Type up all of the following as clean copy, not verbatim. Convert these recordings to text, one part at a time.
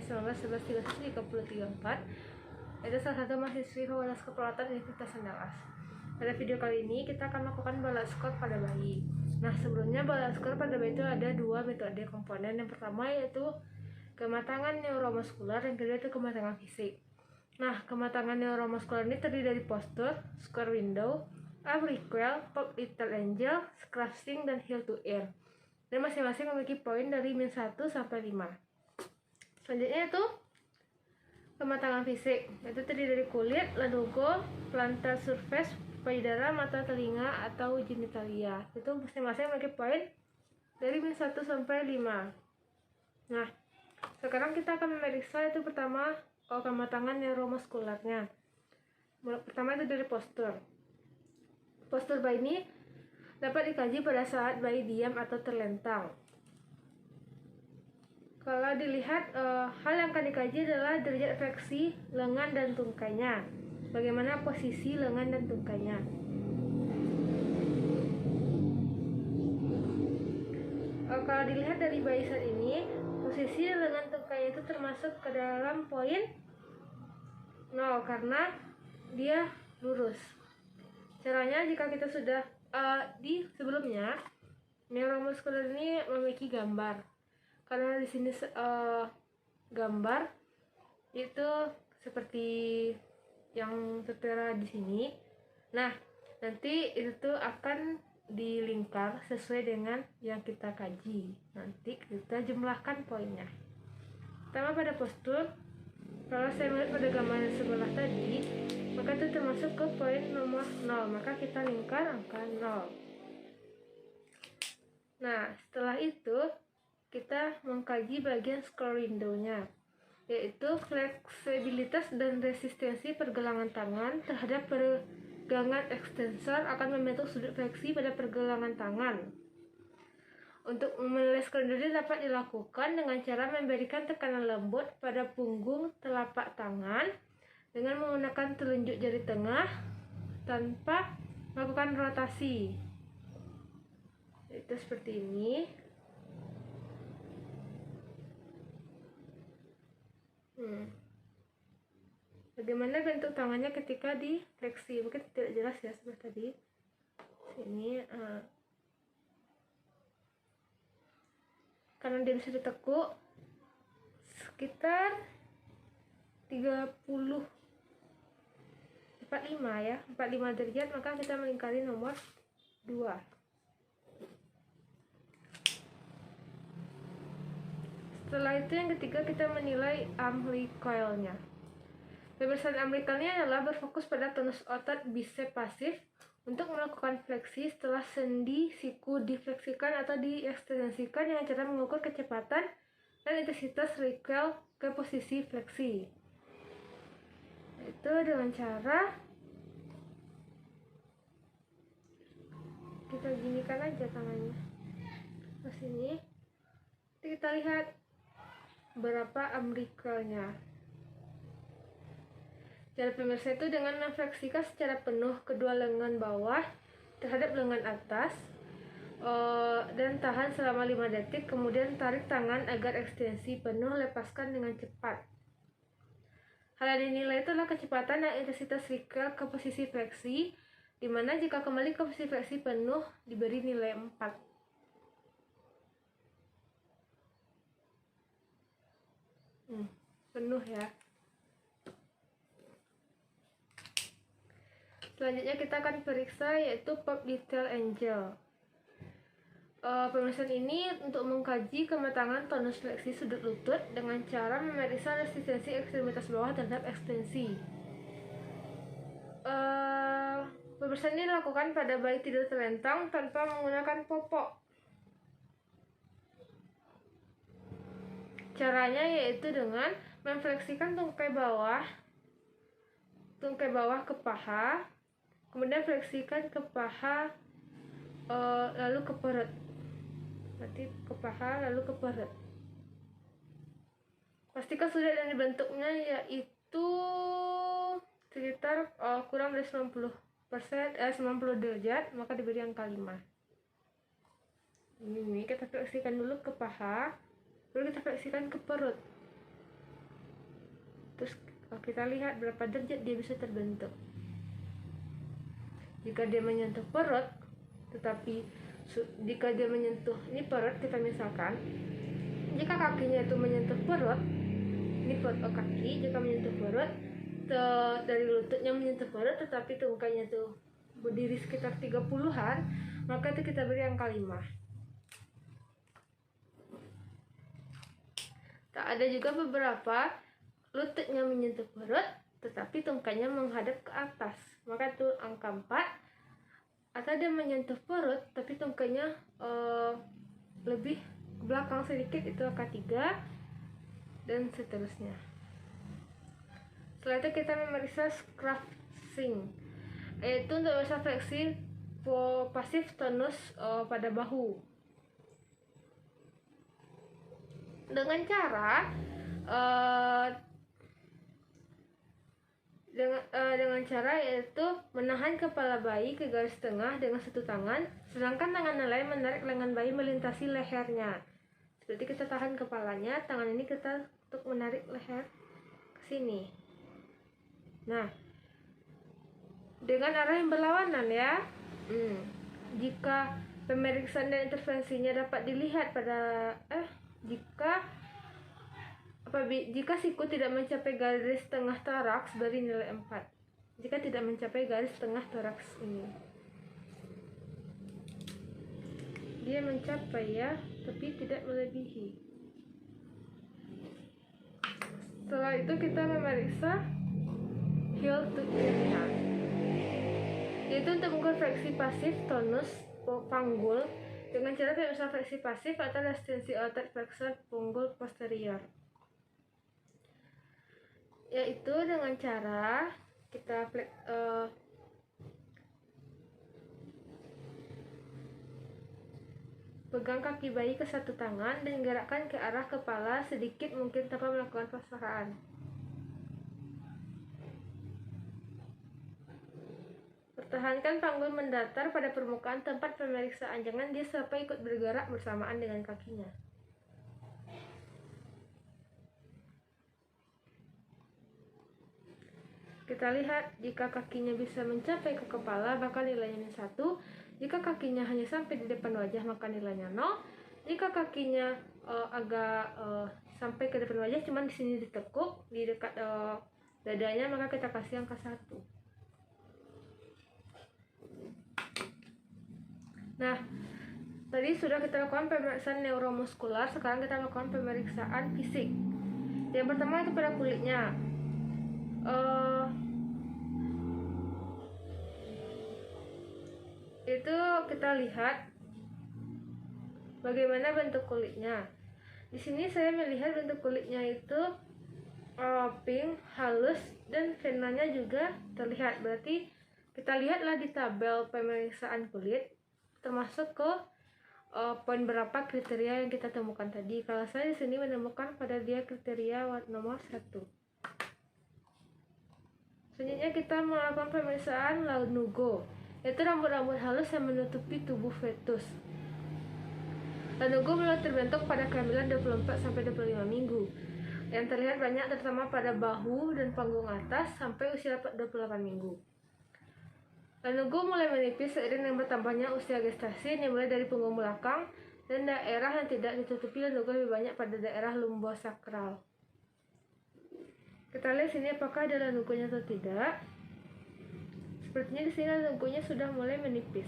19 11 31 34, itu salah satu mahasiswi Fakultas Keperawatan Universitas Andalas. Pada video kali ini kita akan melakukan balance score pada bayi. Nah, sebelumnya balance score pada bayi itu ada dua metode komponen. Yang pertama yaitu kematangan neuromuskular, yang kedua itu kematangan fisik. Nah, kematangan neuromuskular ini terdiri dari postur, square window, arm recoil, pop little angel, scratching, dan heel to ear. Dan masing-masing memiliki poin dari -1 sampai 5. Selanjutnya itu kematangan fisik, itu terdiri dari kulit, lanugo, plantar surface, payudara, mata, telinga, atau genitalia. Itu masing-masing memiliki poin dari -1 sampai 5. Nah, sekarang kita akan memeriksa itu pertama kematangan neuromuskularnya. Pertama itu dari postur. Postur bayi ini dapat dikaji pada saat bayi diam atau terlentang. Kalau dilihat, hal yang akan dikaji adalah derajat fleksi lengan dan tungkainya. Bagaimana posisi lengan dan tungkainya. Kalau dilihat dari bayi saat ini, posisi lengan tungkainya itu termasuk ke dalam poin 0 karena dia lurus. Caranya, jika kita sudah di sebelumnya, neuromuskular ini memiliki gambar. Karena di sini gambar itu seperti yang tertera di sini. Nah, nanti itu akan dilingkar sesuai dengan yang kita kaji. Nanti kita jumlahkan poinnya. Pertama pada postur, kalau saya melihat pada gambar yang sebelah tadi, maka itu termasuk ke poin nomor 0, maka kita lingkar angka 0. Nah, setelah itu kita mengkaji bagian square window-nya, yaitu fleksibilitas dan resistensi pergelangan tangan terhadap pergelangan ekstensor akan membentuk sudut fleksi pada pergelangan tangan. Untuk menilai square window dapat dilakukan dengan cara memberikan tekanan lembut pada punggung telapak tangan dengan menggunakan telunjuk jari tengah tanpa melakukan rotasi. Itu seperti ini. Bagaimana bentuk tangannya ketika difleksi? Mungkin tidak jelas ya sebelah tadi. Sini, karena dia bisa ditekuk sekitar 45 ya, 45 derajat, maka kita melingkari nomor 2. Setelah itu yang ketiga kita menilai arm recoil-nya. Pemeriksaan arm recoil-nya adalah berfokus pada tonus otot bicep pasif untuk melakukan fleksi setelah sendi siku difleksikan atau diekstensikan dengan cara mengukur kecepatan dan intensitas recoil ke posisi fleksi. Itu dengan cara kita ginikan aja tangannya ke sini. Kita lihat berapa arm recoil-nya. Cara pemirsa itu dengan memfleksikan secara penuh kedua lengan bawah terhadap lengan atas dan tahan selama 5 detik, kemudian tarik tangan agar ekstensi penuh, lepaskan dengan cepat. Hal yang dinilai itu adalah kecepatan dan intensitas recoil ke posisi fleksi, dimana jika kembali ke posisi fleksi penuh diberi nilai 4. Penuh ya. Selanjutnya kita akan periksa yaitu pop little angel. Pemeriksaan ini untuk mengkaji kematangan tonus fleksi sudut lutut dengan cara memeriksa resistensi ekstremitas bawah terhadap ekstensi. Pemeriksaan ini dilakukan pada bayi tidur terlentang tanpa menggunakan popok. Caranya yaitu dengan memfleksikan tungkai bawah ke paha, kemudian fleksikan ke paha, lalu ke perut. Nanti ke paha lalu ke perut. Pastikan sudut yang dibentuknya yaitu sekitar kurang dari 90 derajat, maka diberi angka 5. Ini kita fleksikan dulu ke paha, lalu kita fleksikan ke perut. Kita lihat berapa derajat dia bisa terbentuk. Jika dia menyentuh perut, tetapi jika dia menyentuh ini perut, kita misalkan jika kakinya itu menyentuh perut, ini perut kaki, jika menyentuh perut dari lututnya menyentuh perut, tetapi tungkainya itu berdiri sekitar 30-an, maka itu kita beri angka 5. Tak ada juga beberapa lututnya menyentuh perut tetapi tungkainya menghadap ke atas, maka itu angka 4. Atau dia menyentuh perut tapi tungkainya lebih ke belakang sedikit, itu angka 3, dan seterusnya. Setelah itu kita memeriksa scruffing, yaitu untuk memeriksa fleksi pasif tonus pada bahu dengan cara yaitu menahan kepala bayi ke garis tengah dengan satu tangan, sedangkan tangan lain menarik lengan bayi melintasi lehernya. Seperti kita tahan kepalanya, tangan ini kita untuk menarik leher ke sini. Nah, dengan arah yang berlawanan ya. Jika pemeriksaan dan intervensinya dapat dilihat pada jika siku tidak mencapai garis tengah toraks, beri nilai 4. Jika tidak mencapai garis tengah toraks ini, dia mencapai ya, tapi tidak melebihi. Setelah itu kita memeriksa heel to ear, yaitu untuk mengukur fleksi pasif tonus panggul dengan cara pemirsa fleksi pasif atau resistensi otot flexor panggul posterior, yaitu dengan cara kita pegang kaki bayi ke satu tangan dan gerakkan ke arah kepala sedikit mungkin tanpa melakukan paksaan. Pertahankan panggul mendatar pada permukaan tempat pemeriksaan, jangan dia sampai ikut bergerak bersamaan dengan kakinya. Kita lihat, jika kakinya bisa mencapai ke kepala, maka nilainya 1. Jika kakinya hanya sampai di depan wajah, maka nilainya 0. Jika kakinya agak sampai ke depan wajah, cuman di sini ditekuk di dekat dadanya, maka kita kasih angka 1. Nah, tadi sudah kita lakukan pemeriksaan neuromuskular, sekarang kita lakukan pemeriksaan fisik. Yang pertama itu pada kulitnya. Itu kita lihat bagaimana bentuk kulitnya. Di sini saya melihat bentuk kulitnya itu pink, halus, dan venanya juga terlihat. Berarti kita lihatlah di tabel pemeriksaan kulit, termasuk ke poin berapa kriteria yang kita temukan tadi. Kalau saya di sini menemukan pada dia kriteria nomor 1. Selanjutnya kita melakukan pemeriksaan lanugo, yaitu rambut-rambut halus yang menutupi tubuh fetus. Lanugo mulai terbentuk pada kehamilan 24-25 minggu. Yang terlihat banyak terutama pada bahu dan panggung atas sampai usia 28 minggu. Lanugo mulai menipis seiring dengan bertambahnya usia gestasi, yang mulai dari punggung belakang dan daerah yang tidak ditutupi lanugo lebih banyak pada daerah lumbosakral. Kita lihat sini apakah ada lanugonya atau tidak. Sepertinya di sini lanugonya sudah mulai menipis.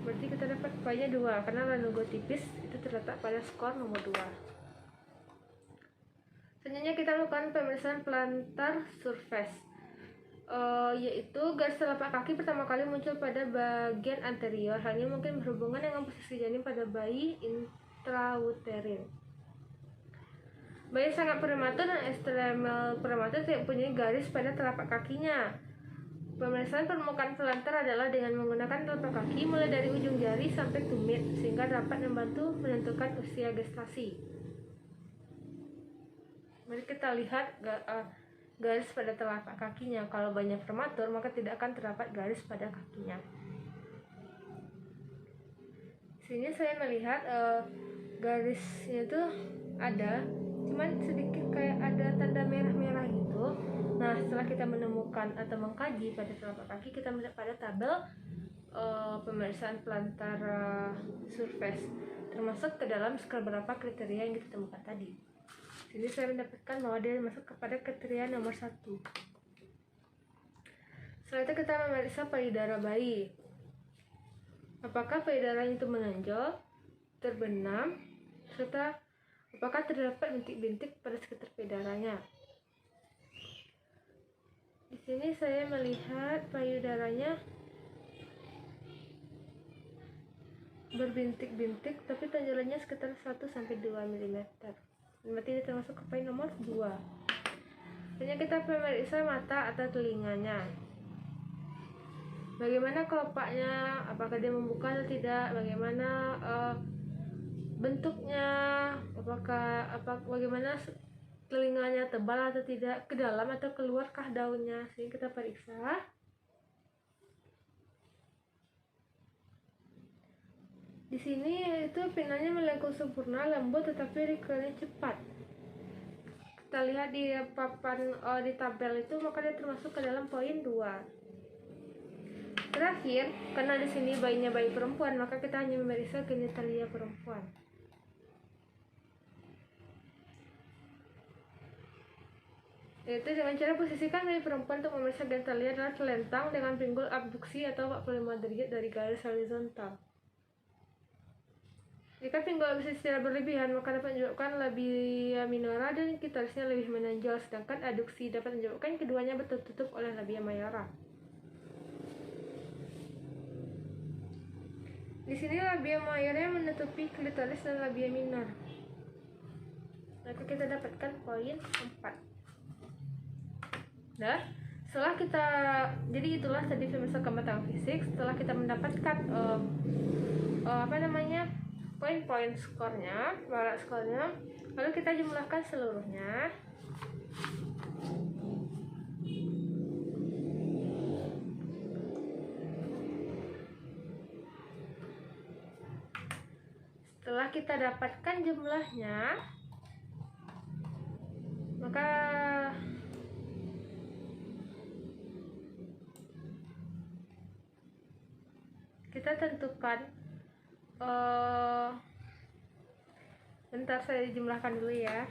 Berarti kita dapat nilainya 2 karena lanugo tipis itu terletak pada skor nomor 2. Selanjutnya kita lakukan pemeriksaan plantar surface, yaitu garis telapak kaki pertama kali muncul pada bagian anterior. Hal ini mungkin berhubungan dengan posisi janin pada bayi intrauterin. Bayi sangat prematur dan ekstremal prematur tidak mempunyai garis pada telapak kakinya. Pemeriksaan permukaan plantar adalah dengan menggunakan telapak kaki mulai dari ujung jari sampai tumit, sehingga dapat membantu menentukan usia gestasi. Mari kita lihat garis pada telapak kakinya. Kalau banyak prematur, maka tidak akan terdapat garis pada kakinya. Sini saya melihat garisnya itu ada, cuman sedikit kayak ada tanda merah-merah gitu. setelah kita menemukan atau mengkaji pada telapak kaki, kita melihat pada tabel pemeriksaan pelantara surface, termasuk ke dalam skor berapa kriteria yang kita temukan tadi. Jadi saya mendapatkan bahwa dia masuk kepada kriteria nomor 1. Setelah itu kita memeriksa payudara bayi. Apakah payudaranya itu menonjol, terbenam, serta apakah terdapat bintik-bintik pada sekitar payudaranya. Di sini saya melihat payudaranya berbintik-bintik, tapi tonjolannya sekitar 1-2 mm. Berarti ini termasuk ke poin nomor 2. Selanjutnya kita memeriksa mata atau telinganya. Bagaimana kelopaknya, apakah dia membuka atau tidak, bagaimana bentuknya, bagaimana telinganya, tebal atau tidak, ke dalam atau keluarkah daunnya. Sini kita periksa. Di sini itu pinanya melengkung sempurna, lembut tetapi rekelnya cepat. Kita lihat di papan di tabel itu, maka dia termasuk ke dalam poin 2. Terakhir, karena di sini bayinya bayi perempuan, maka kita hanya memeriksa genitalia perempuan. Yaitu dengan cara posisikan bayi perempuan untuk memeriksa genitalia adalah telentang dengan pinggul abduksi atau 45 derajat dari garis horizontal. Jika pinggul abduksi secara berlebihan, maka dapat menyebabkan labia minora dan klitorisnya lebih menonjol, sedangkan aduksi dapat menyebabkan keduanya tertutup oleh labia mayora. Di sini labia mayora menutupi klitoris dan labia minor. Maka kita dapatkan poin 4. Nah, setelah kita, jadi itulah tadi pemeriksaan kematangan fisik. Setelah kita mendapatkan poin-poin skornya, balas skornya, lalu kita jumlahkan seluruhnya. Setelah kita dapatkan jumlahnya, maka kita tentukan, bentar saya jumlahkan dulu ya.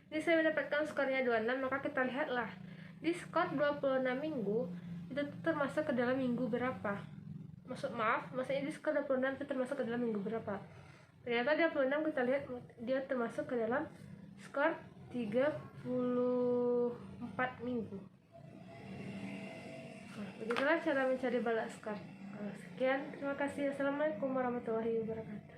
Ini saya mendapatkan skornya 26, maka kita lihatlah di skor 26 minggu itu termasuk ke dalam minggu berapa. Maksudnya di skor 26 itu termasuk ke dalam minggu berapa. Ternyata 26 kita lihat dia termasuk ke dalam skor 34 minggu. Nah, begitulah cara mencari balas skor. Sekian, terima kasih. Assalamualaikum warahmatullahi wabarakatuh.